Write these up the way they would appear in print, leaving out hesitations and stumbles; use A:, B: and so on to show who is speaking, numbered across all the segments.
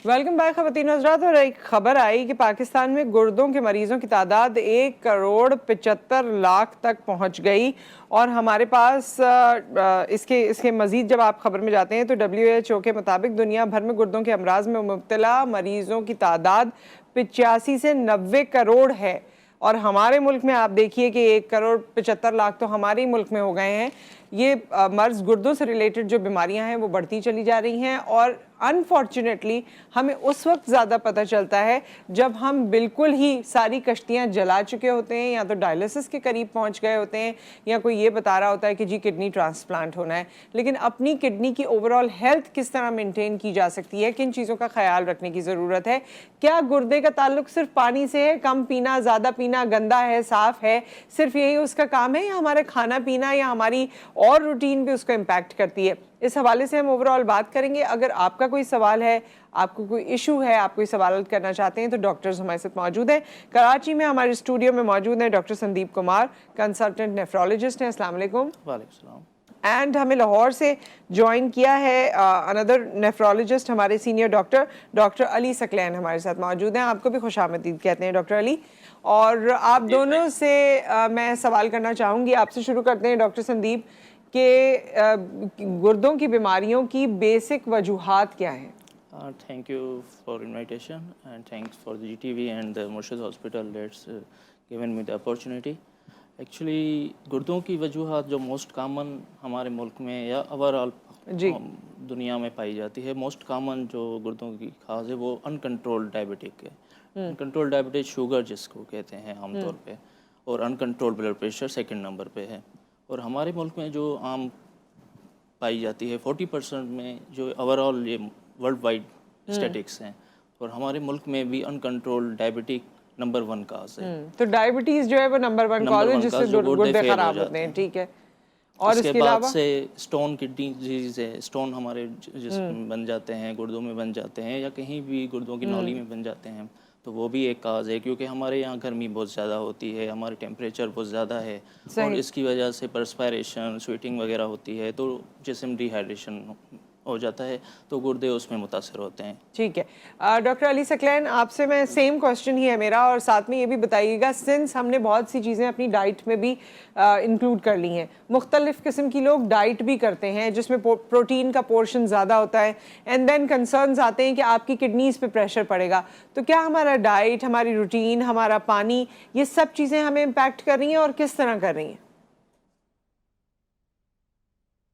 A: Welcome back ख़वातीन हज़रात। और एक खबर आई कि पाकिस्तान में गुर्दों के मरीजों की तादाद 1 करोड़ 75 लाख तक पहुंच गई। और हमारे पास इसके मज़ीद जब आप खबर में जाते हैं तो WHO के मुताबिक दुनिया भर में गुर्दों के अमराज में मुब्तला मरीजों की तादाद 85 से 90 करोड़ है। और हमारे मुल्क में आप देखिए कि 1 करोड़ 75 लाख तो हमारे ही मुल्क में हो गए हैं। ये मर्ज़ गुर्दों से रिलेटेड जो बीमारियां हैं वो बढ़ती चली जा रही हैं। और अनफॉर्चुनेटली हमें उस वक्त ज़्यादा पता चलता है जब हम बिल्कुल ही सारी कश्तियां जला चुके होते हैं, या तो डायलिसिस के करीब पहुंच गए होते हैं, या कोई ये बता रहा होता है कि जी किडनी ट्रांसप्लांट होना है। लेकिन अपनी किडनी की ओवरऑल हेल्थ किस तरह मेंटेन की जा सकती है, किन चीज़ों का ख्याल रखने की ज़रूरत है? क्या गुर्दे का ताल्लुक सिर्फ पानी से है, कम पीना, ज़्यादा पीना, गंदा है, साफ़ है, सिर्फ यही उसका काम है, या हमारा खाना पीना या हमारी और रूटीन भी उसको इम्पैक्ट करती है? इस हवाले से हम ओवरऑल बात करेंगे। अगर आपका कोई सवाल है, आपको कोई इशू है, आप कोई सवाल करना चाहते हैं तो डॉक्टर्स हमारे साथ मौजूद हैं। कराची में हमारे स्टूडियो में मौजूद हैं doctor Sandeep Kumar, consultant nephrologist हैं। अस्सलाम वालेकुम।
B: वालेकुम सलाम।
A: एंड हमें लाहौर से ज्वाइन किया है अनदर नेफ्रोलॉजिस्ट, हमारे सीनियर डॉक्टर अली सकलैन हमारे साथ मौजूद हैं। आपको भी खुशामदीद कहते हैं डॉक्टर अली। और आप दोनों से मैं सवाल करना चाहूँगी। आपसे शुरू करते हैं डॉक्टर संदीप कि गुर्दों की बीमारियों की बेसिक वजूहात क्या हैं?
B: Thank you for invitation and thanks for the GTV and the Murshid Hospital that's given me the opportunity. Actually गुर्दों की वजूहात जो मोस्ट कामन हमारे मुल्क में या ओवरऑल दुनिया में पाई जाती है, मोस्ट कामन जो गुर्दों की खास है वो अनकंट्रोल्ड डायबिटिक है। अनकंट्रोल्ड डायबिटिक शुगर जिसको कहते हैं आमतौर पे, और uncontrolled blood pressure second number पे है। और हमारे मुल्क में जो आम पाई जाती है 40% में, जो ओवरऑल ये वर्ल्ड वाइड स्टैटिक्स हैं, और हमारे मुल्क में भी अनकंट्रोल्ड डायबिटिक नंबर 1 काज है।
A: तो डायबिटीज जो है वो नंबर 1 कॉज है जिससे गुर्दे खराब होते हैं, ठीक है। और
B: इसके बाद से स्टोन किडनी डिजीज है, स्टोन हमारे जिसमें बन जाते हैं, गुर्दों में बन जाते हैं, या कहीं भी गुर्दों की नौली में बन जाते हैं, तो वो भी एक काज है। क्योंकि हमारे यहाँ गर्मी बहुत ज़्यादा होती है, हमारे टेम्परेचर बहुत ज़्यादा है, और इसकी वजह से परस्पायरेशन, स्वेटिंग वगैरह होती है, तो जिस्म डिहाइड्रेशन हो जाता है, तो गुर्दे उसमें मुतासर होते हैं।
A: ठीक है। डॉक्टर अली सकलैन, आपसे मैं सेम क्वेश्चन ही है मेरा, और साथ में ये भी बताइएगा, सिंस हमने बहुत सी चीज़ें अपनी डाइट में भी इंक्लूड कर ली हैं, मुख्तलिफ किस्म की लोग डाइट भी करते हैं जिसमें प्रोटीन का पोर्शन ज़्यादा होता है, एंड देन कंसर्न्स आते हैं कि आपकी किडनीज़ पे प्रेशर पड़ेगा। तो क्या हमारा डाइट, हमारी रूटीन, हमारा पानी, ये सब चीज़ें हमें इम्पैक्ट कर रही हैं, और किस तरह कर रही हैं?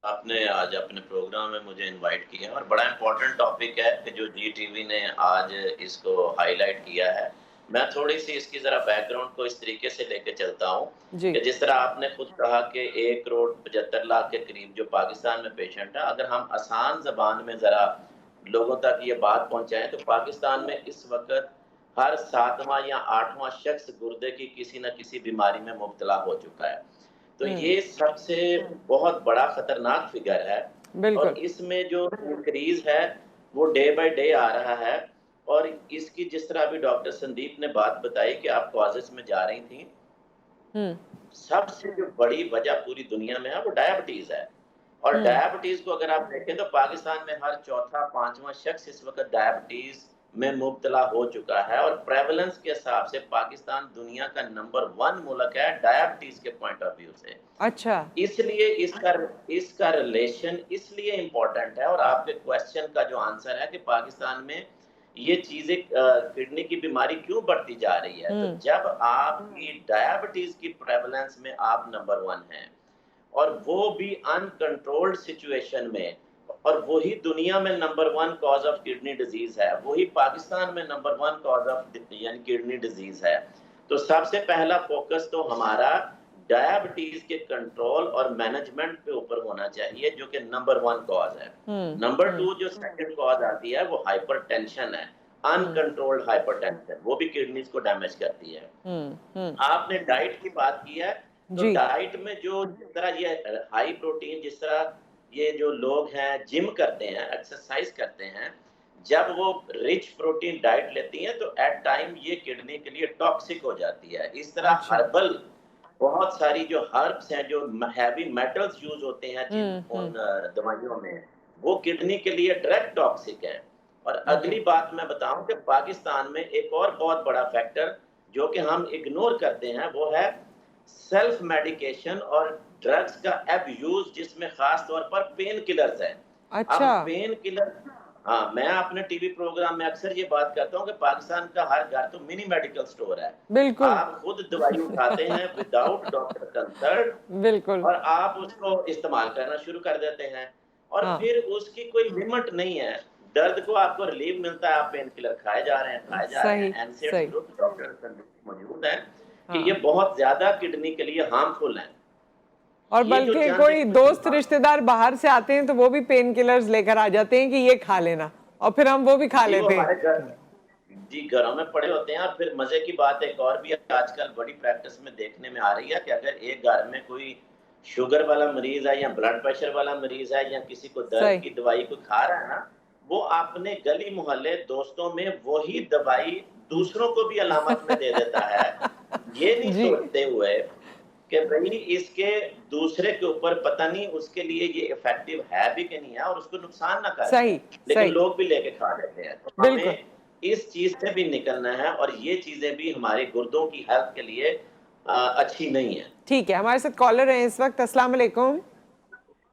C: आपने आज अपने प्रोग्राम में मुझे इनवाइट किया, और बड़ा इम्पोर्टेंट टॉपिक है कि जो GTV ने आज इसको हाईलाइट किया है। मैं थोड़ी सी इसकी ज़रा बैकग्राउंड को इस तरीके से लेके चलता हूँ कि जिस तरह आपने खुद कहा कि 1 करोड़ 75 लाख के करीब जो पाकिस्तान में पेशेंट है, अगर हम आसान ज़बान में ज़रा लोगों तक ये बात पहुँचाएँ तो पाकिस्तान में इस वक्त हर 7वां या 8वां शख्स गुर्दे की किसी न किसी बीमारी में मुब्तला हो चुका है। तो ये सबसे बहुत बड़ा खतरनाक फिगर है, और इसमें जो इंक्रीज है वो डे बाय डे आ रहा है। और इसकी जिस तरह अभी डॉक्टर संदीप ने बात बताई कि आप कॉजेस में जा रही थी, सबसे जो बड़ी वजह पूरी दुनिया में है वो डायबिटीज है। और डायबिटीज को अगर आप देखें तो पाकिस्तान में हर चौथा 5वां शख्स इस वक्त डायबिटीज में मुब्तला हो चुका है, और प्रेवलेंस के हिसाब से पाकिस्तान दुनिया का नंबर 1 मुल्क है डायबिटीज के पॉइंट ऑफ व्यू से।
A: अच्छा,
C: इसलिए इसका रिलेशन इसलिए इम्पोर्टेंट है। और आपके क्वेश्चन का जो आंसर है कि पाकिस्तान में ये चीजें किडनी की बीमारी क्यों बढ़ती जा रही है, तो जब आपकी डायबिटीज की प्रेवलेंस में आप नंबर 1 हैं, और वो भी अनकंट्रोल्ड सिचुएशन में, और वही दुनिया में number 1 cause of kidney disease है, वही पाकिस्तान में नंबर 1 कॉज ऑफ यानी किडनी डिजीज है, तो सबसे पहला फोकस तो हमारा डायबिटीज के कंट्रोल और मैनेजमेंट पे ऊपर होना चाहिए, जो कि नंबर 1 कॉज है। नंबर 2 जो सेकंड कॉज आती है वो हाइपरटेंशन है, अनकंट्रोल्ड हाइपरटेंशन, वो भी किडनीज को डैमेज करती है। आपने डाइट की बात की है, तो डाइट में जो जिस तरह ये हाई प्रोटीन, जिस तरह ये जो लोग हैं जिम करते हैं, एक्सरसाइज करते हैं, जब वो रिच प्रोटीन डाइट लेती हैं तो एट टाइम ये किडनी के लिए टॉक्सिक हो जाती है। इस तरह हर्बल बहुत सारी जो हर्ब्स हैं, जो हैवी मेटल्स यूज होते हैं जिन उन दवाइयों में, वो किडनी के लिए डायरेक्ट टॉक्सिक है। और अगली बात मैं बताऊं कि पाकिस्तान में एक और बहुत बड़ा फैक्टर जो कि हम इग्नोर करते हैं वो है सेल्फ मेडिकेशन और ड्रग्स का एब्यूज, जिसमें खास तौर पर पेन किलर्स है। अब
A: अच्छा।
C: पेन किलर, हाँ, मैं अपने टीवी प्रोग्राम में अक्सर ये बात करता हूँ कि पाकिस्तान का हर घर तो मिनी मेडिकल स्टोर है।
A: बिल्कुल।
C: आप खुद दवाई उठाते हैं विदाउट डॉक्टर कंसल्ट,
A: बिल्कुल।
C: और आप उसको इस्तेमाल करना शुरू कर देते हैं, और
A: हाँ।
C: फिर उसकी कोई लिमिट नहीं है। दर्द को आपको रिलीफ मिलता है, आप पेन किलर खाए जा रहे हैं, खाए जा रहे
A: सही।
C: हैं। एनसेड
A: सही।
C: ग्रुप डॉक्टर मौजूद है कि ये
A: हाँ।
C: बहुत ज्यादा किडनी के लिए हार्मफुल है।
A: और
C: ये जो
A: बल्कि
C: चंद
A: कोई दोस्त
C: हाँ,
A: रिश्तेदार बाहर से आते हैं तो वो भी पेन किलर्स लेकर आ जाते हैं कि ये खा लेना, और फिर हम वो भी खा
C: जी वो
A: लेते
C: हमारे घर,
A: हैं।
C: जी घरों में पड़े होते हैं। और फिर मजे की बात एक और भी आजकल बड़ी प्रैक्टिस में देखने में आ रही है कि अगर एक घर में कोई शुगर वाला मरीज है या ब्लड प्रेशर वाला मरीज है या किसी को दर्द
A: सही।
C: की दवाई को खा रहा है ना, वो अपने गली मोहल्ले दोस्तों में वही दवाई दूसरों को भी अलामत में दे देता है, ये नहीं
A: जी।
C: सोचते हुए कि भाई इसके दूसरे के ऊपर पता नहीं उसके लिए ये इफेक्टिव है भी कि नहीं है और उसको नुकसान ना करे,
A: सही।
C: लेकिन
A: सही।
C: लोग भी लेके खा लेते हैं। तो
A: बिल्कुल।
C: हमें इस चीज से भी निकलना है, और ये चीजें भी हमारे गुर्दों की हेल्थ के लिए अच्छी नहीं है।
A: ठीक है, हमारे साथ कॉलर हैं इस वक्त। अस्सलाम वालेकुम।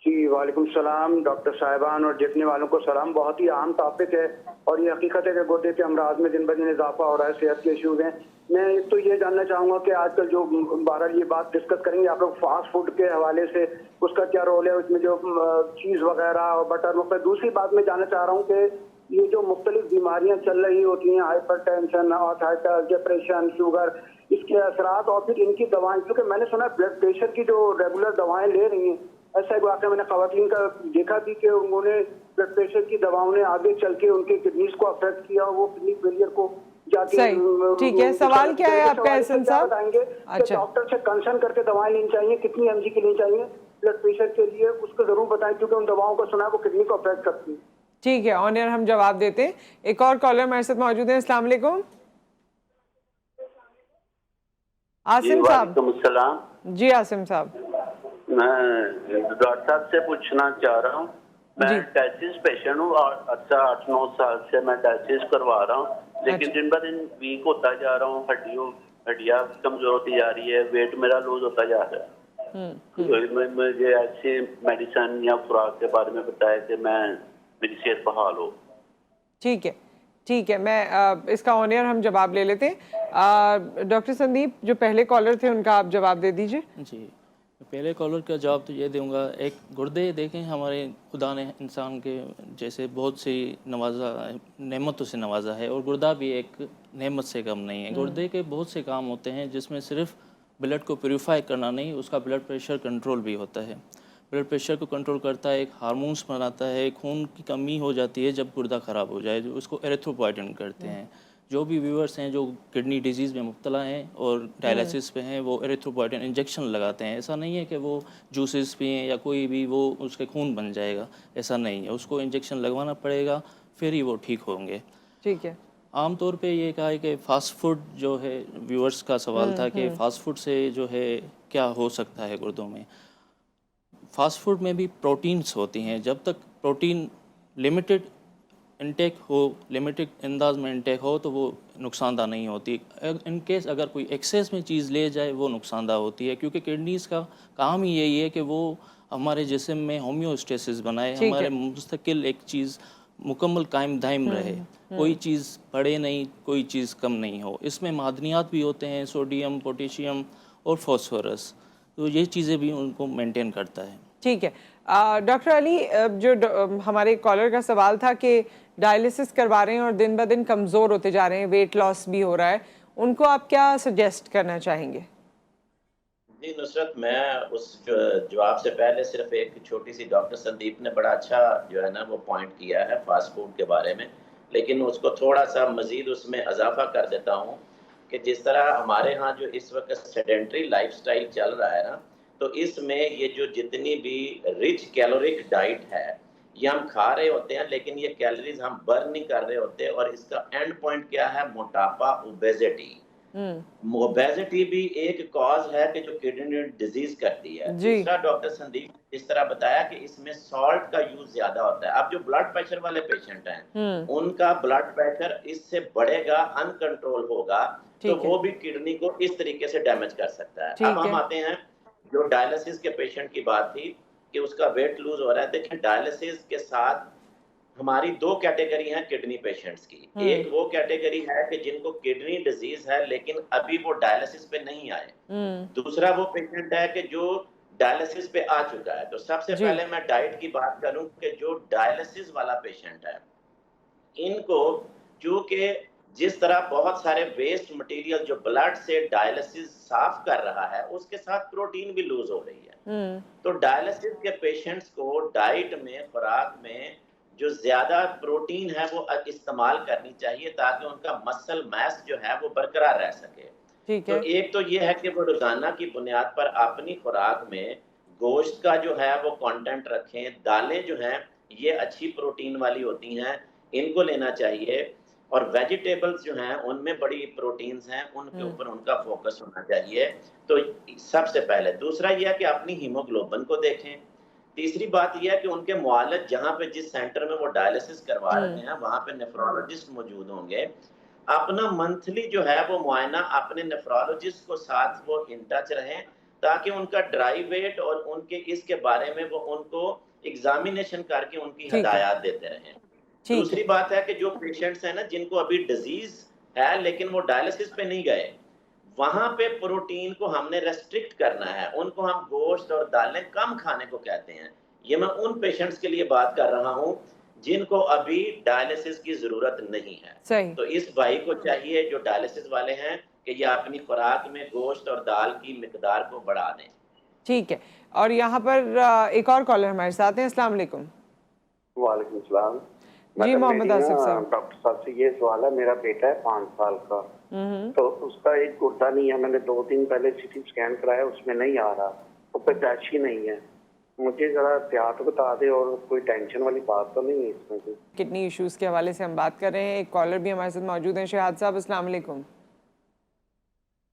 D: जी वालेकुम सलाम डॉक्टर साहिबान और देखने वालों को सलाम। बहुत ही अहम टॉपिक है और ये हकीकत है कि गुर्दे के अमराज में दिन ब दिन इजाफा हो रहा है, सेहत के इश्यूज हैं। मैं एक तो ये जानना चाहूँगा कि आजकल जो बहरहाल ये बात डिस्कस करेंगे आप लोग फास्ट फूड के हवाले से, उसका क्या रोल है उसमें, जो चीज़ वगैरह और बटर वगैरह। दूसरी बात मैं जानना चाह रहा हूँ कि ये जो मुख्तलिफ बीमारियाँ चल रही होती हैं, hyper tension, arthritis, depression, sugar, इसके असरात और फिर इनकी दवाएं, क्योंकि मैंने सुना ब्लड प्रेशर की जो रेगुलर दवाएं ले रही हैं, ऐसा एक वाक़या मैंने ख़वातीन का देखा थी कि उन्होंने ब्लड प्रेशर की दवाओं ने आगे चल के उनके किडनीज को अफेक्ट किया, वो किडनी फेलियर को जाके।
A: सही। ठीक है, सवाल क्या है आपका एहसन साहब?
D: बताएंगे
A: अच्छा।
D: डॉक्टर से कंसल्ट करके दवाएं लेनी चाहिए, कितनी एमजी की लेनी चाहिए ब्लड प्रेशर के लिए, उसको जरूर बताएं, क्योंकि उन दवाओं को सुना है वो किडनी को अफेक्ट करती है।
A: ठीक है, ऑन एयर हम जवाब देते हैं। एक और कॉलर हमारे साथ मौजूद है। अस्सलाम वालेकुम। आसिम साहब।
E: वालेकुम।
A: जी आसिम साहब।
E: मैं डॉक्टर साहब से पूछना चाह रहा हूँ, मैं डायलिसिस पेशेंट हूँ और अच्छा 8-9 साल से मैं डायलिसिस करवा रहा हूँ, लेकिन
A: अच्छा।
E: दिन ब दिन वीक होता जा रहा हूँ, हड्डियाँ कमजोर होती जा रही है, वेट मेरा लूज होता जा रहा है। तो मुझे ऐसी मेडिसिन या खुराक के बारे में बताया कि मैं मेरी सेहत बहाल हो।
A: ठीक है, ठीक है, मैं इसका ऑन एयर हम जवाब ले लेते हैं। डॉक्टर संदीप, जो पहले कॉलर थे उनका आप जवाब दे दीजिए।
B: जी, पहले कॉलर का जवाब तो ये दूंगा। एक गुर्दे देखें, हमारे खुदा ने इंसान के जैसे बहुत सी नेमतों से नवाजा है, और गुर्दा भी एक नेमत से कम नहीं है। गुर्दे के बहुत से काम होते हैं, जिसमें सिर्फ ब्लड को प्यूरिफाई करना नहीं, उसका ब्लड प्रेशर कंट्रोल भी होता है। ब्लड प्रेशर को कंट्रोल करता है, एक हार्मोन्स बनाता है, खून की कमी हो जाती है जब गुर्दा ख़राब हो जाए, जो उसको एरिथ्रोपोइटिन करते हैं। जो भी व्यूअर्स हैं जो किडनी डिजीज़ में मुब्तला हैं और डायलिसिस पे हैं, वो एरिथ्रोपोइटिन इंजेक्शन लगाते हैं। ऐसा नहीं है कि वो जूसेस पिएँ या कोई भी वो उसके खून बन जाएगा, ऐसा नहीं है। उसको इंजेक्शन लगवाना पड़ेगा, फिर ही वो ठीक होंगे।
A: ठीक है।
B: आमतौर पे ये कहा है कि फ़ास्ट फूड जो है, व्यूअर्स का सवाल था कि फ़ास्ट फूड से जो है क्या हो सकता है गुर्दों में। फ़ास्ट फूड में भी प्रोटीन्स होती हैं। जब तक प्रोटीन लिमिटेड इंटेक हो, लिमिटेड अंदाज में इंटेक हो, तो वो नुकसानदा नहीं होती। इन केस अगर कोई एक्सेस में चीज़ ले जाए, वो नुकसानदा होती है, क्योंकि किडनीज़ का काम ही यही है कि वो हमारे जिस्म में होम्योस्टेसिस बनाए, हमारे मुस्तकिल एक चीज़ मुकम्मल कायम दायम रहे, कोई चीज़ बढ़े नहीं, कोई चीज़ कम नहीं हो। इसमें मादनियात भी होते हैं, सोडियम, पोटेशियम और फॉस्फोरस, तो ये चीज़ें भी उनको मेंटेन करता है।
A: ठीक है। डॉक्टर अली, जो हमारे कॉलर का सवाल था कि डायलिसिस करवा रहे हैं और दिन ब दिन कमज़ोर होते जा रहे हैं, वेट लॉस भी हो रहा है, उनको आप क्या सजेस्ट करना चाहेंगे?
C: जी नुसरत, मैं उस जवाब से पहले सिर्फ एक छोटी सी, डॉक्टर संदीप ने बड़ा अच्छा जो है ना वो पॉइंट किया है फास्ट फूड के बारे में, लेकिन उसको थोड़ा सा मजीद उसमें इजाफा कर देता हूँ कि जिस तरह हमारे यहाँ जो इस वक्त सेडेंट्री लाइफस्टाइल चल रहा है ना, तो इसमें ये जो जितनी भी रिच कैलोरिक डाइट है, ये हम खा रहे होते हैं, लेकिन ये कैलोरीज हम बर्न नहीं कर रहे होते, और इसका एंड पॉइंट क्या है? मोटापा, ओबेसिटी। ओबेसिटी भी एक कॉज है कि जो किडनी डिजीज करती है।
A: जी।
C: दूसरा, डॉक्टर संदीप इस तरह बताया कि इसमें सॉल्ट का यूज ज्यादा होता है। अब जो ब्लड प्रेशर वाले पेशेंट हैं, उनका ब्लड प्रेशर इससे बढ़ेगा, अनकंट्रोल होगा, तो
A: ठीक है।
C: वो भी किडनी को इस तरीके से डैमेज कर सकता है।
A: ठीक
C: अब हम
A: है।
C: आते हैं, जो डायलिसिस के पेशेंट की बात थी कि उसका वेट लूज हो रहा है। देखिए, डायलिसिस के साथ हमारी दो कैटेगरी हैं किडनी पेशेंट्स की। एक वो कैटेगरी है कि जिनको किडनी डिजीज है लेकिन अभी वो डायलिसिस पे नहीं आए। दूसरा वो पेशेंट है कि जो डायलिसिस पे आ चुका है। तो सबसे
A: जी।
C: पहले मैं डाइट की बात करूं कि जो डायलिसिस वाला पेशेंट है, इनको चूंकि जिस तरह बहुत सारे वेस्ट मटेरियल जो ब्लड से डायलिसिस साफ कर रहा है, उसके साथ प्रोटीन भी लूज हो रही है। तो डायलिसिस के पेशेंट्स को डाइट में, खुराक में जो ज्यादा प्रोटीन है वो इस्तेमाल करनी चाहिए, ताकि उनका मसल मास जो है वो बरकरार रह सके।
A: ठीक
C: तो
A: है।
C: एक तो ये है कि वो रोजाना की बुनियाद पर अपनी खुराक में गोश्त का जो है वो कंटेंट रखें। दालें जो हैं ये अच्छी प्रोटीन वाली होती हैं, इनको लेना चाहिए। और वेजिटेबल्स जो हैं उनमें बड़ी प्रोटीन्स हैं, उनके ऊपर उनका फोकस होना चाहिए। तो सबसे पहले। दूसरा ये है कि अपनी हीमोग्लोबिन को देखें। तीसरी बात यह है कि उनके मुआलज, जहाँ पे जिस सेंटर में वो डायलिसिस करवा रहे हैं, वहां पे नेफ्रोलॉजिस्ट मौजूद होंगे। अपना मंथली जो है वो मुआयना अपने नेफ्रोलॉजिस्ट को साथ वो इन टच रहें, ताकि उनका ड्राई वेट और उनके इसके बारे में वो उनको एग्जामिनेशन करके उनकी
A: ठीक है।
C: हिदायत देते रहें।
A: ठीक
C: दूसरी
A: है।
C: बात है कि जो पेशेंट्स हैं ना, जिनको अभी डिजीज है लेकिन वो डायलिसिस पे नहीं गए, वहां पे प्रोटीन को हमने रेस्ट्रिक्ट करना है। उनको हम गोश्त और दालें कम खाने को कहते हैं। ये मैं उन पेशेंट्स के लिए बात कर रहा हूं जिनको अभी डायलिसिस की जरूरत नहीं है।
A: सही।
C: तो इस भाई को चाहिए, जो डायलिसिस वाले हैं, कि ये अपनी खुराक में गोश्त और दाल की मिकदार को बढ़ा दें।
A: ठीक है। और यहाँ पर एक और कॉलर हमारे साथ हैं। अस्सलाम वालेकुम।
D: वालेकुम सलाम।
A: जी,
D: मैडम,
A: मोहम्मद
D: मेरी
A: आसिफ
D: ना
A: साहब।
D: डॉक्टर साहब से ये सवाल है। मेरा बेटा है 5 साल का, तो उसका एक गुर्दा नहीं है। मैंने 2 दिन पहले सीटी स्कैन कराया, उसमें नहीं आ रहा, तो पैदाइशी नहीं है। मुझे जरा एहतियात बता दे, और कोई टेंशन वाली बात तो नहीं है इसमें कोई?
A: किडनी इश्यूज के हवाले से हम बात कर रहे हैं। एक कॉलर भी हमारे साथ मौजूद हैं, शहाद साहब। अस्सलाम वालेकुम।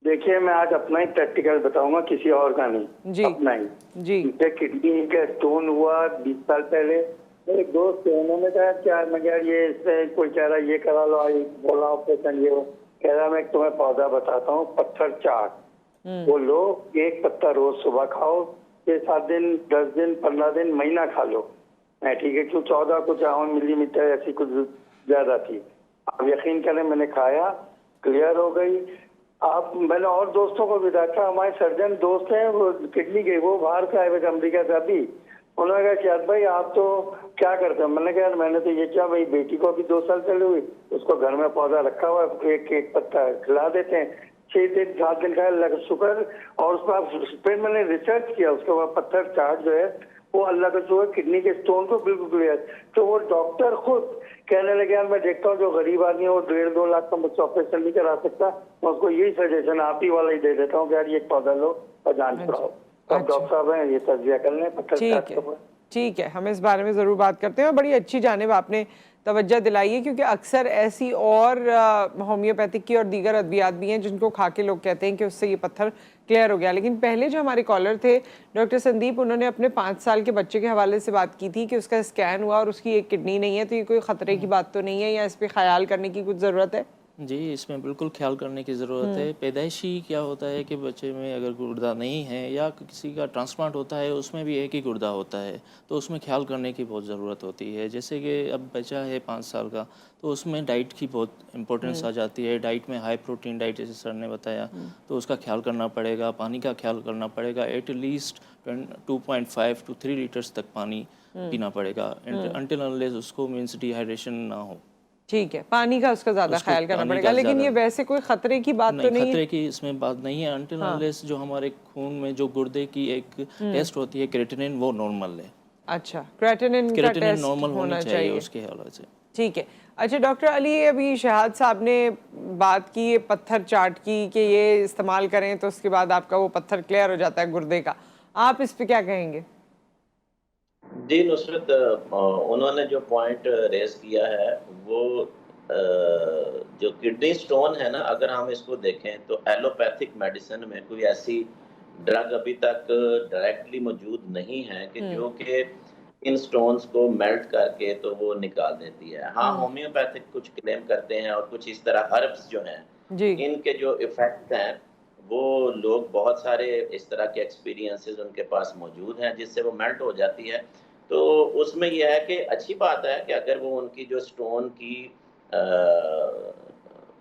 F: देखिए, मैं आज अपना ही प्रैक्टिकल बताऊंगा, किसी और का नहीं।
A: जी।
F: अपना ही।
A: जी।
F: मुझे किडनी का स्टोन हुआ 20 साल पहले। मेरे एक दोस्त थे, उन्होंने कहा क्या, मैं यार ये इसमें कोई कह रहा ये करा लो, बोला ऑपरेशन, ये वो। कह रहा मैं तुम्हें पौधा बताता हूँ, पत्थर चाट। वो लो, एक पत्ता रोज सुबह खाओ, 6-7 दिन, 10 दिन, 15 दिन, महीना खा लो। मैं ठीक है, क्यों 14 कुछ 51 मिलीमीटर ऐसी कुछ ज्यादा थी। आप यकीन करें, मैंने खाया, क्लियर हो गई। आप, मैंने और दोस्तों को भी देखा, हमारे सर्जन दोस्त हैं, वो किडनी के, वो बाहर से आए हुए अमरीका से अभी। उन्होंने कहा शायद भाई आप तो क्या करते हो? मैंने कहा मैंने तो ये क्या, भाई बेटी को भी 2 साल पहले हुई, उसको घर में पौधा रखा हुआ है, एक पत्ता खिला देते हैं, 6 दिन 7 दिन का, अल्लाह का शुक्र। और उस पर फिर मैंने रिसर्च किया, उसके बाद पत्थर चाट जो है वो अल्लाह का शुक्र किडनी के स्टोन को बिल्कुल क्लियर। तो वो डॉक्टर खुद कहने लगे यार मैं देखता हूँ जो गरीब आदमी है वो 1.5-2 लाख का मुझसे ऑपरेशन नहीं करा सकता, मैं उसको यही सजेशन आप ही वाला ही दे देता हूँ कि यार ये पौधा लो और जांच कराओ। अब डॉक्टर साहब हैं, ये तज्जिया कर लें पत्थर चाट के ऊपर।
A: ठीक है, हम इस बारे में ज़रूर बात करते हैं। और बड़ी अच्छी जानिब आपने तवज्जो दिलाई है, क्योंकि अक्सर ऐसी और होम्योपैथिक की और दीगर अद्वियात भी हैं जिनको खा के लोग कहते हैं कि उससे ये पत्थर क्लियर हो गया। लेकिन पहले जो हमारे कॉलर थे डॉक्टर संदीप, उन्होंने अपने 5 साल के बच्चे के हवाले से बात की थी कि उसका स्कैन हुआ और उसकी एक किडनी नहीं है। तो ये कोई ख़तरे की बात तो नहीं है, या इस पर ख्याल करने की कुछ ज़रूरत है?
B: जी, इसमें बिल्कुल ख्याल करने की ज़रूरत है। पैदाइशी क्या होता है कि बच्चे में अगर गुर्दा नहीं है या किसी का ट्रांसप्लांट होता है उसमें भी एक ही गुर्दा होता है, तो उसमें ख्याल करने की बहुत ज़रूरत होती है। जैसे कि अब बच्चा है 5 साल का, तो उसमें डाइट की बहुत इंपॉर्टेंस आ जाती है। डाइट में हाई प्रोटीन डाइट, जैसे सर ने बताया, तो उसका ख्याल करना पड़ेगा। पानी का ख्याल करना पड़ेगा, एटलीस्ट 2.5 to 3 लीटर्स तक पानी पीना पड़ेगा, अनटिल अनलेस उसको मीन्स डिहाइड्रेशन ना हो।
A: ठीक है, पानी का उसका ज़्यादा ख्याल करना पड़ेगा। लेकिन ये वैसे कोई खतरे की बात तो नहीं है?
B: खतरे की इसमें बात नहीं है, अनटिल अनलेस जो हमारे खून में जो गुर्दे की एक टेस्ट होती है क्रेटिनिन, वो नॉर्मल है।
A: अच्छा, क्रेटिनिन का टेस्ट
B: नॉर्मल
A: होना चाहिए
B: उसके हवाले से।
A: ठीक है। अच्छा डॉक्टर अली, अभी शहाद साहब ने बात की ये पत्थर चाट की कि ये इस्तेमाल करें तो उसके बाद आपका वो पत्थर क्लियर हो जाता है गुर्दे का, आप इस पे क्या कहेंगे?
C: जी नुसरत, उन्होंने जो पॉइंट रेज किया है वो जो किडनी स्टोन है ना, अगर हम इसको देखें तो एलोपैथिक मेडिसिन में कोई ऐसी ड्रग अभी तक डायरेक्टली मौजूद नहीं है कि जो कि इन स्टोन्स को मेल्ट करके तो वो निकाल देती है। हाँ, होम्योपैथिक कुछ क्लेम करते हैं और कुछ इस तरह हर्ब्स जो हैं
A: जी
C: इनके जो इफेक्ट हैं वो लोग बहुत सारे इस तरह के एक्सपीरियंसेस उनके पास मौजूद हैं जिससे वो मेल्ट हो जाती है। तो उसमें यह है कि अच्छी बात है कि अगर वो उनकी जो स्टोन की अ,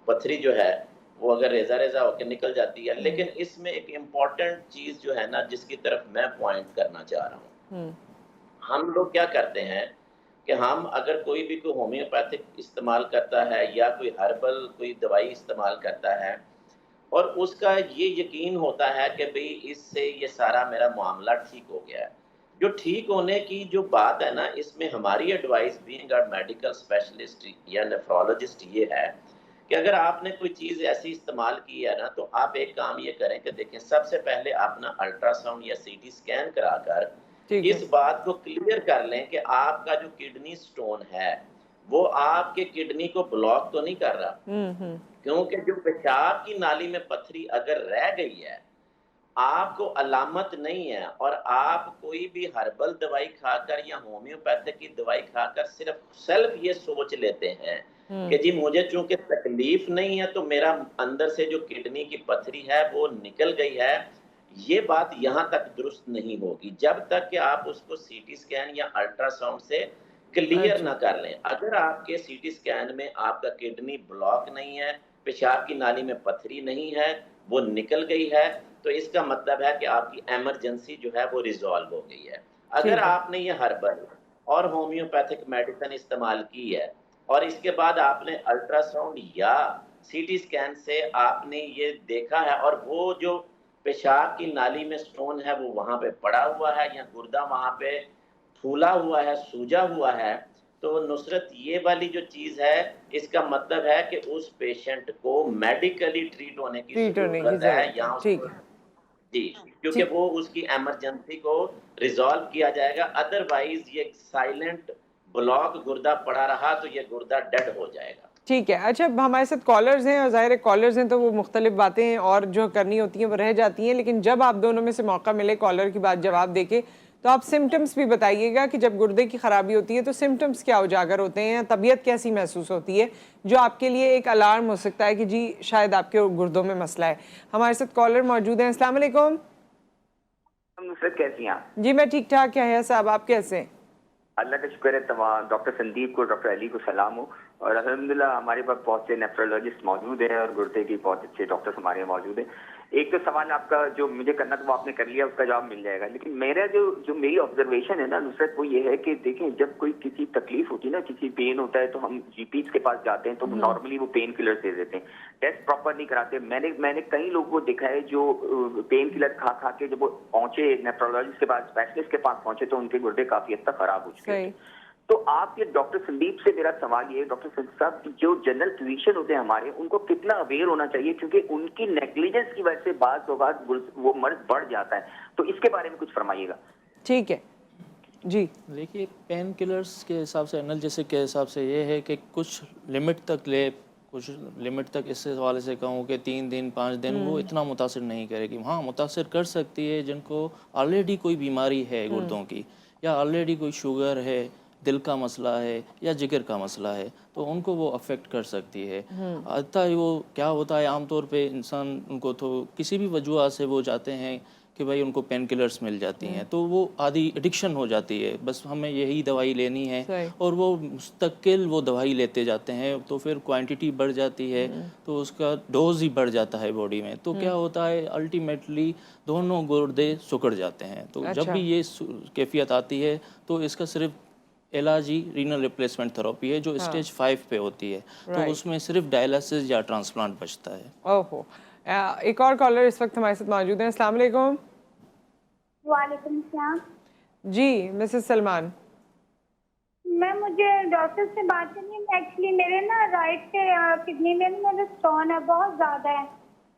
C: पथरी जो है वो अगर रेजा रेजा होकर निकल जाती है, लेकिन इसमें एक इम्पॉर्टेंट चीज जो है ना जिसकी तरफ मैं पॉइंट करना चाह रहा हूँ, हम लोग क्या करते हैं कि हम अगर कोई भी कोई होम्योपैथिक इस्तेमाल करता है या कोई हर्बल कोई दवाई इस्तेमाल करता है और उसका ये यकीन होता है कि भाई इससे ये सारा मेरा मामला ठीक हो गया है। जो ठीक होने की जो बात है ना, इसमें हमारी advice being a medical specialist या नेफ्रोलॉजिस्ट ये है कि अगर आपने कोई चीज़ ऐसी इस्तेमाल की है ना, तो आप एक काम ये करें कि देखें, सबसे पहले अपना अल्ट्रासाउंड या सीटी स्कैन कराकर
A: ठीक है।
C: इस बात को क्लियर कर लें कि आपका जो किडनी स्टोन है वो आपके किडनी को ब्लॉक तो नहीं कर रहा। क्योंकि जो पेशाब की नाली में पथरी अगर रह गई है, आपको अलामत नहीं है और आप कोई भी हर्बल दवाई खाकर या होम्योपैथिक की दवाई खाकर सिर्फ सेल्फ ये सोच लेते हैं कि जी मुझे चूंकि तकलीफ नहीं है तो मेरा अंदर से जो किडनी की पथरी है वो निकल गई है, ये बात यहाँ तक दुरुस्त नहीं होगी जब तक कि आप उसको सीटी स्कैन या अल्ट्रासाउंड से क्लियर ना कर लें। अगर आपके सीटी स्कैन में आपका किडनी ब्लॉक नहीं है, पेशाब की नाली में पथरी नहीं है, वो निकल गई है, तो इसका मतलब है कि आपकी इमरजेंसी जो है वो रिजॉल्व हो गई है। अगर आपने ये हर्बल और होम्योपैथिक मेडिसिन इस्तेमाल की है और इसके बाद आपने अल्ट्रासाउंड या सीटी स्कैन से आपने ये देखा है और वो जो पेशाब की नाली में स्टोन है वो वहां पे पड़ा हुआ है या गुर्दा वहां पे फूला हुआ है, सूजा हुआ है, तो नुसरत ये वाली जो चीज है इसका मतलब है कि उस पेशेंट को मेडिकली ट्रीट होने की जरूरत है या उसको जी, क्योंकि वो उसकी इमरजेंसी को रिजॉल्व किया जाएगा। अदरवाइज ये साइलेंट ब्लॉक गुर्दा पड़ा रहा तो ये गुर्दा डेड हो जाएगा।
A: ठीक है। अच्छा, हमारे साथ कॉलर्स हैं और ज़ाहिर है कॉलर्स हैं तो वो मुख्तलिफ बातें और जो करनी होती हैं वो रह जाती हैं, लेकिन जब आप दोनों में से मौका मिले कॉलर की बात जवाब देके तो आप सिम्टम्स भी बताइएगा कि जब गुर्दे की ख़राबी होती है तो सिम्टम्स क्या उजागर होते हैं, तबीयत कैसी महसूस होती है, जो आपके लिए एक अलार्म हो सकता है कि जी शायद आपके गुर्दों में मसला है। हमारे साथ कॉलर मौजूद हैं। अस्सलाम वालेकुम।
G: कैसी हैं आप?
A: जी मैं ठीक ठाक। क्या है साहब, आप कैसे हैं?
G: अल्लाह का शुक्र है। तमाम डॉक्टर संदीप को, डॉक्टर अली को सलाम हो और अल्हम्दुलिल्लाह हमारे पास बहुत से नेफ्रोलॉजिस्ट मौजूद हैं और गुर्दे की बहुत अच्छे डॉक्टर्स हमारे यहाँ मौजूद हैं। एक तो सवाल आपका जो मुझे करना था वो आपने कर लिया, उसका जवाब मिल जाएगा। लेकिन मेरा जो मेरी ऑब्जर्वेशन है ना नुसरत, वो ये है कि देखें जब कोई किसी तकलीफ होती है ना, किसी पेन होता है तो हम जीपीज के पास जाते हैं तो नॉर्मली वो पेन किलर दे देते हैं, टेस्ट प्रॉपर नहीं कराते। मैंने कई लोगों को देखा है जो पेन किलर खा खा के जब वो पहुंचे नेफ्रोलॉजिस्ट के पास, स्पेशलिस्ट के पास पहुंचे तो उनके गुर्दे काफी हद तक खराब हो चुके थे। तो आप ये डॉक्टर संदीप से मेरा सवाल ये है, डॉक्टर संदीप साहब जो जनरल फिजिशियन होते हैं हमारे, उनको कितना अवेयर होना चाहिए, क्योंकि उनकी नेग्लिजेंस की वजह से बात वो मर्ज बढ़ जाता है, तो इसके बारे में कुछ फरमाइएगा।
A: ठीक है जी।
B: देखिए, पेन किलर्स के हिसाब से, एनाल्जेसिक के हिसाब से ये है कि कुछ लिमिट तक ले, कुछ लिमिट तक इस हवाले से कहूँ कि 3 दिन 5 दिन वो इतना मुतासिर नहीं करेगी। हाँ, मुतासिर कर सकती है जिनको ऑलरेडी कोई बीमारी है गुर्दों की, या ऑलरेडी कोई शुगर है, दिल का मसला है या जिगर का मसला है, तो उनको वो अफेक्ट कर सकती है। अतः वो क्या होता है, आमतौर पे इंसान उनको तो किसी भी वजह से वो जाते हैं कि भाई उनको पेन किलर्स मिल जाती हैं, तो वो आदि एडिक्शन हो जाती है, बस हमें यही दवाई लेनी है और वो मुस्तकिल वो दवाई लेते जाते हैं, तो फिर क्वांटिटी बढ़ जाती है तो उसका डोज ही बढ़ जाता है बॉडी में। तो क्या होता है, अल्टीमेटली दोनों गुर्दे सुकड़ जाते हैं। तो जब भी ये कैफियत आती है तो इसका सिर्फ इलाज ही रीनल रिप्लेसमेंट थेरेपी है, जो स्टेज 5 पे होती है, तो उसमें सिर्फ डायलिसिस या ट्रांसप्लांट बचता है।
A: ओहो, एक और कॉलर इस वक्त हमारे साथ मौजूद हैं। अस्सलाम वालेकुम।
H: वालेकुम सलाम
A: जी मिसेस सलमान।
H: मुझे डॉक्टर से बात करनी है। एक्चुअली मेरे ना राइट किडनी में मेरा स्टोन है, बहुत ज़्यादा है,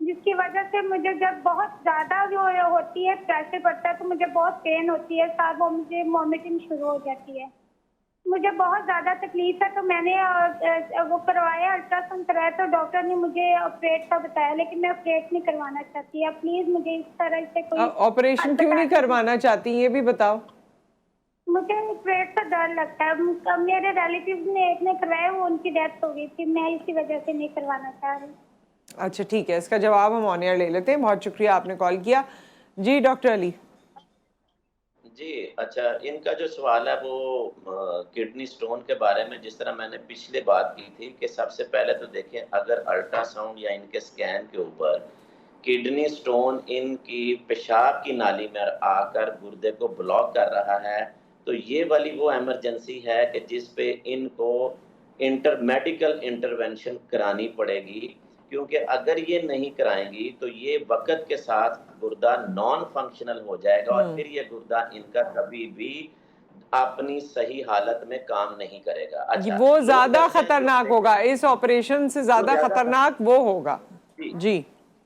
H: जिसकी वजह से मुझे जब बहुत ज़्यादा जो होती है, प्रेशर पड़ता है तो मुझे बहुत पेन होती है, साथ वो मुझे वॉमिटिंग शुरू हो जाती है। मुझे बहुत ज्यादा तकलीफ है, तो मैंने वो करवाया, अल्ट्रासाउंड कराया, तो डॉक्टर ने मुझे ऑपरेट का बताया, लेकिन मैं ऑपरेट नहीं करवाना चाहती। अब प्लीज मुझे इस तरह से कोई
A: ऑपरेशन क्यों नहीं करवाना चाहती, ये भी बताओ।
H: मुझे पेट से डर लगता है। मेरे रिलेटिव ने एक ने करवाया, वो उनकी डेथ हो गई थी, मैं इसी वजह से नहीं करवाना चाह रही।
A: अच्छा ठीक है, इसका जवाब हम ऑन एयर ले लेते हैं। बहुत शुक्रिया आपने कॉल किया। जी डॉक्टर अली।
C: जी अच्छा, इनका जो सवाल है वो किडनी स्टोन के बारे में, जिस तरह मैंने पिछले बात की थी कि सबसे पहले तो देखें, अगर अल्ट्रासाउंड या इनके स्कैन के ऊपर किडनी स्टोन इनकी पेशाब की नाली में आकर गुर्दे को ब्लॉक कर रहा है, तो ये वाली वो इमरजेंसी है कि जिस पे इनको मेडिकल इंटरवेंशन करानी पड़ेगी, क्योंकि अगर ये नहीं कराएंगी तो ये वक्त के साथ गुर्दा नॉन फंक्शनल हो जाएगा और फिर ये गुर्दा इनका कभी भी अपनी सही हालत में काम नहीं करेगा। अच्छा,
A: वो ज्यादा खतरनाक होगा, इस ऑपरेशन से ज्यादा खतरनाक वो होगा। जी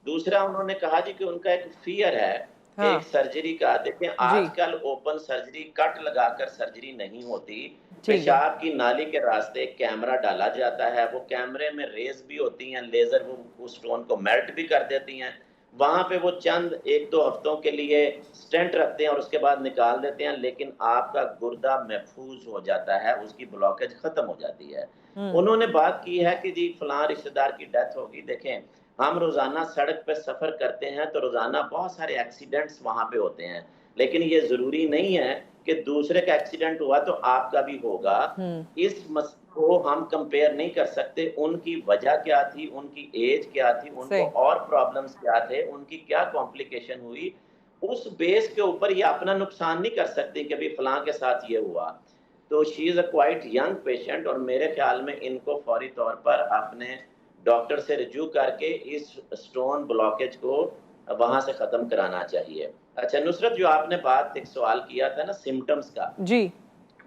C: दूसरा उन्होंने कहा जी कि उनका एक फियर है एक सर्जरी का। देखें, आजकल ओपन सर्जरी, कट लगाकर सर्जरी नहीं होती। पेशाब की नाली के रास्ते कैमरा डाला जाता है, वो कैमरे में रेज भी होती हैं, लेजर वो उस स्टोन को मेल्ट भी कर देती हैं। वहां पे वो चंद 1-2 हफ्तों के लिए स्टेंट रखते हैं और उसके बाद निकाल देते हैं, लेकिन आपका गुर्दा महफूज हो जाता है, उसकी ब्लॉकेज खत्म हो जाती है। उन्होंने बात की है कि जी फलां रिश्तेदार की डेथ होगी। देखें, हम रोजाना सड़क पर सफर करते हैं तो रोजाना बहुत सारे एक्सीडेंट्स वहां पे होते हैं, लेकिन ये जरूरी नहीं है कि दूसरे का एक्सीडेंट हुआ तो आपका भी होगा। इस को हम कंपेयर नहीं कर सकते। उनकी वजह क्या थी, उनकी एज क्या थी, उनको और प्रॉब्लम्स क्या थे, उनकी क्या कॉम्प्लिकेशन हुई, उस बेस के ऊपर ये अपना नुकसान नहीं कर सकते कि अभी फलां के साथ ये हुआ। तो she is a quite young patient और मेरे ख्याल में इनको फौरी तौर पर अपने डॉक्टर से रिज्यू करके इस स्टोन ब्लॉकेज को वहां से खत्म कराना चाहिए। अच्छा नुसरत, जो आपने बात एक सवाल किया था ना सिम्टम्स का,
A: जी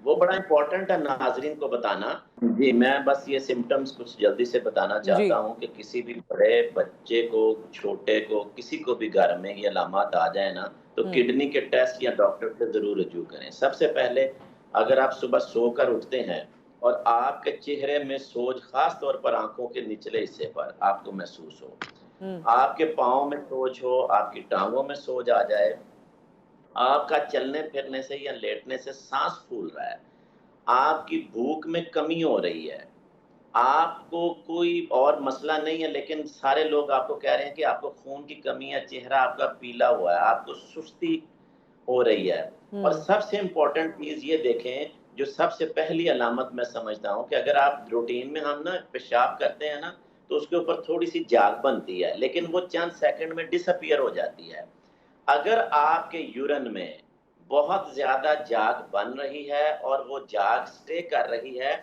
C: वो बड़ा इंपॉर्टेंट है नाजरीन को बताना। जी मैं बस ये सिम्टम्स कुछ जल्दी से बताना चाहता हूँ कि किसी भी बड़े बच्चे को, छोटे को, किसी को भी घर में ये अलामत आ जाए ना, तो किडनी के टेस्ट या डॉक्टर से जरूर रिज्यू करें। सबसे पहले, अगर आप सुबह सोकर उठते हैं और आपके चेहरे में सोज, खास तौर पर आंखों के निचले हिस्से पर आपको महसूस हो, आपके पाँव में सोज हो, आपकी टांगों में सोज आ जाए, आपका चलने फिरने से या लेटने से सांस फूल रहा है, आपकी भूख में कमी हो रही है, आपको कोई और मसला नहीं है लेकिन सारे लोग आपको कह रहे हैं कि आपको खून की कमी है, चेहरा आपका पीला हुआ है, आपको सुस्ती हो रही है, और सबसे इम्पोर्टेंट चीज ये देखें, जो सबसे पहली अलामत मैं समझता हूँ कि अगर आप रूटीन में हम ना पेशाब करते हैं ना, तो उसके ऊपर थोड़ी सी जाग बनती है, लेकिन वो चंद सेकंड में डिसअपियर हो जाती है। अगर आपके यूरिन में बहुत ज्यादा जाग बन रही है और वो जाग स्टे कर रही है,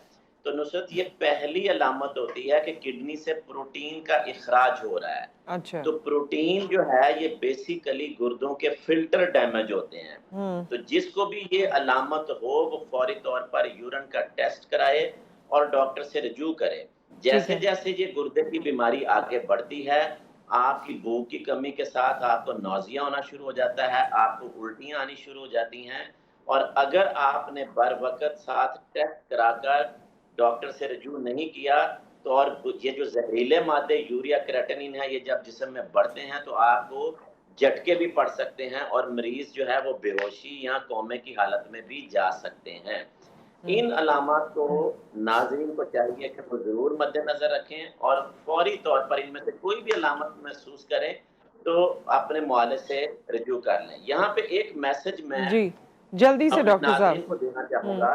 C: तो नुसरत ये पहली अलामत होती है कि किडनी से प्रोटीन का इखराज हो रहा है।
A: अच्छा।
C: तो प्रोटीन जो है ये बेसिकली गुर्दों के फिल्टर डैमेज होते हैं। तो जिसको भी ये अलामत हो वो फौरी तौर पर यूरिन का टेस्ट कराए और डॉक्टर से रिज्यू करे। जैसे जैसे ये गुर्दे की बीमारी आगे बढ़ती है, आपकी भूख की कमी के साथ आपको नौजिया होना शुरू हो जाता है, आपको उल्टियां आनी शुरू हो जाती हैं, और अगर आपने बर वक्त साथ टेस्ट कराकर डॉक्टर से रिज्यू नहीं किया तो, और ये जो जहरीले मादे यूरिया क्रेटिनिन है, ये जब जिस्म में बढ़ते हैं तो आपको झटके भी पड़ सकते हैं और मरीज जो है वो बेहोशी या कोमे की हालत में भी जा सकते हैं। इन अलामत को नाज़रीन को चाहिए कि वो जरूर मद्देनजर रखें और फौरी तौर पर इनमें से कोई भी अलामत महसूस करें तो अपने मुआलिज से रिव्यू कर लें। यहाँ पे एक मैसेज मैं
A: जी जल्दी से डॉक्टर साहब
C: को देना चाहूंगा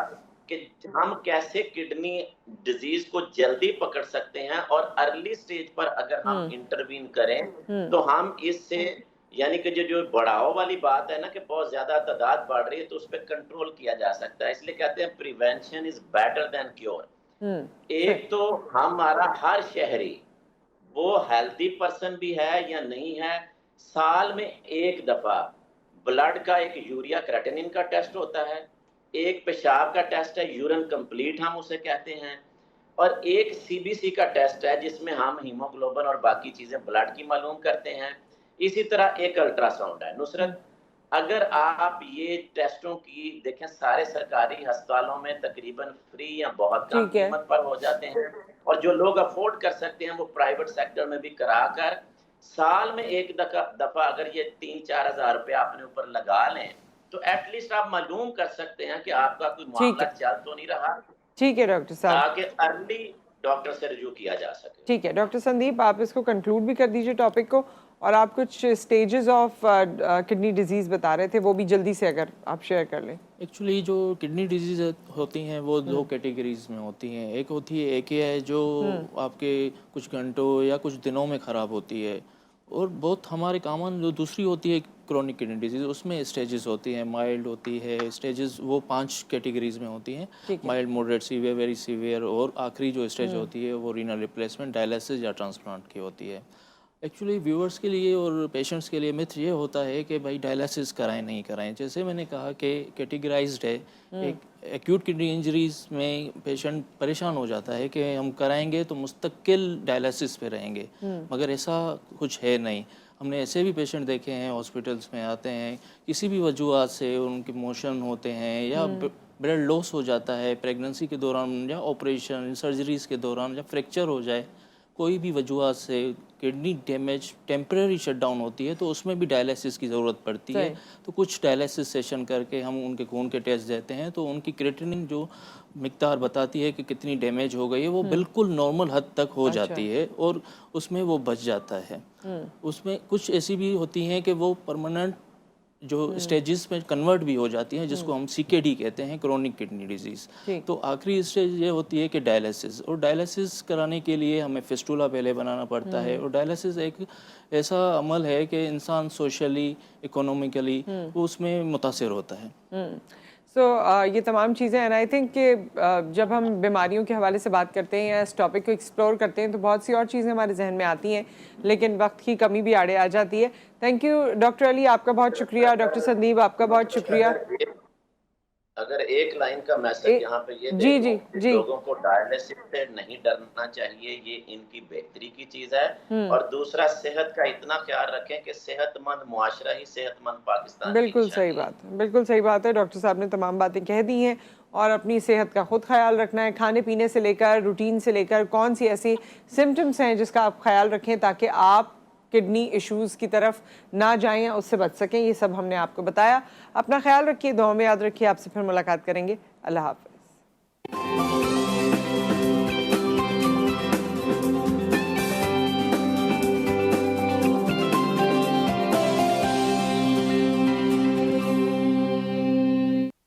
C: कि हम कैसे किडनी डिजीज को जल्दी पकड़ सकते हैं और अर्ली स्टेज पर अगर हम इंटरवीन करें तो हम इससे, यानी कि जो बढ़ाव वाली बात है ना कि बहुत ज्यादा तादाद बढ़ रही है, तो उस पर कंट्रोल किया जा सकता है। इसलिए कहते हैं prevention is better than cure. एक तो हमारा हर शहरी, वो हेल्दी पर्सन भी है या नहीं है, साल में एक दफा ब्लड का एक यूरिया क्रेटिनिन का टेस्ट होता है, एक पेशाब का टेस्ट है, यूरिन कंप्लीट हम उसे कहते हैं, और एक सीबीसी का टेस्ट है जिसमें हम हीमोग्लोबिन और बाकी चीजें ब्लड की मालूम करते हैं। इसी तरह एक अल्ट्रासाउंड है। नुसरत, अगर आप ये टेस्टों की देखें, सारे सरकारी अस्पतालों में तकरीबन फ्री या बहुत कम
A: ठीक है।
C: कीमत पर हो जाते हैं, और जो लोग अफोर्ड कर सकते हैं वो प्राइवेट सेक्टर में भी कराकर साल में एक दफा अगर ये 3-4 हज़ार रुपये आपने ऊपर लगा लें तो एटलीस्ट आप मालूम कर सकते हैं कि आपका कोई मामला चल तो नहीं रहा,
A: ठीक है डॉक्टर साहब,
C: ताकि अर्ली डॉक्टर से रिव्यू किया जा सके।
A: ठीक है डॉक्टर संदीप, आप इसको कंक्लूड भी कर दीजिए टॉपिक को, और आप कुछ स्टेजेस ऑफ किडनी डिजीज़ बता रहे थे, वो भी जल्दी से अगर आप शेयर कर लें।
B: एक्चुअली जो किडनी डिजीज होती हैं वो दो कैटेगरीज में होती हैं। एक होती है AKI जो आपके कुछ घंटों या कुछ दिनों में ख़राब होती है, और बहुत हमारे कॉमन जो दूसरी होती है क्रोनिक किडनी डिजीज़, उसमें स्टेजेस होती हैं, माइल्ड होती है, स्टेजेस वो 5 कैटेगरीज में होती हैं, mild, moderate, severe, very severe, और आखिरी जो स्टेज होती है वो रीनल रिप्लेसमेंट, डायलिसिस या ट्रांसप्लांट की होती है। एक्चुअली व्यूअर्स के लिए और पेशेंट्स के लिए मिथ ये होता है कि भाई डायलिसिस कराएं नहीं कराएं। जैसे मैंने कहा कि कैटेगराइज्ड है, एक एक्यूट किडनी इंजरीज में पेशेंट परेशान हो जाता है कि हम कराएंगे तो मुस्तकिल डायलिसिस पे रहेंगे, मगर ऐसा कुछ है नहीं। हमने ऐसे भी पेशेंट देखे हैं हॉस्पिटल्स में आते हैं, किसी भी वजूहत से उनके मोशन होते हैं या ब्लड लॉस हो जाता है प्रेगनेंसी के दौरान या ऑपरेशन सर्जरीज के दौरान, या फ्रैक्चर हो जाए, कोई भी वजूहत से किडनी डैमेज टेम्परेरी शटडाउन होती है तो उसमें भी डायलिसिस की ज़रूरत पड़ती है। तो कुछ डायलिसिस सेशन करके हम उनके खून के टेस्ट देते हैं तो उनकी क्रिएटिनिन जो मिकदार बताती है कि कितनी डैमेज हो गई है वो बिल्कुल नॉर्मल हद तक हो जाती है और उसमें वो बच जाता है। उसमें कुछ ऐसी भी होती हैं कि वो परमानेंट जो स्टेजेस में कन्वर्ट भी हो जाती हैं, जिसको हम CKD कहते हैं, क्रोनिक किडनी डिजीज़। तो आखिरी स्टेज ये होती है कि डायलिसिस, और डायलिसिस कराने के लिए हमें फिस्टुला पहले बनाना पड़ता है, और डायलिसिस एक ऐसा अमल है कि इंसान सोशली इकोनॉमिकली उसमें मुतासिर होता है।
A: ये तमाम चीज़ें, एंड आई थिंक कि जब हम बीमारियों के हवाले से बात करते हैं या इस टॉपिक को एक्सप्लोर करते हैं तो बहुत सी और चीज़ें हमारे जहन में आती हैं, लेकिन वक्त की कमी भी आड़े आ जाती है। थैंक यू डॉक्टर अली, आपका बहुत शुक्रिया। डॉक्टर संदीप, आपका बहुत शुक्रिया।
C: अगर एक लाइन का मैसेज यहाँ पे ये जी लोगों को डायलिसिस से नहीं डरना चाहिए, ये इनकी बेहतरी की चीज है, और दूसरा सेहत का इतना ख्याल रखें कि सेहतमंद मुआशरा ही सेहतमंद पाकिस्तान।
A: बिल्कुल सही बात, बिल्कुल सही बात है। डॉक्टर साहब ने तमाम बातें कह दी हैं, और अपनी सेहत का खुद ख्याल रखना है, खाने पीने से लेकर रूटीन से लेकर कौन सी ऐसी सिम्टम्स हैं जिसका आप ख्याल रखें ताकि आप किडनी इश्यूज़ की तरफ ना जाएं या उससे बच सकें। ये सब हमने आपको बताया। अपना ख्याल रखिए, दुआ में याद रखिए। आपसे फिर मुलाकात करेंगे। अल्लाह हाफ़िज़।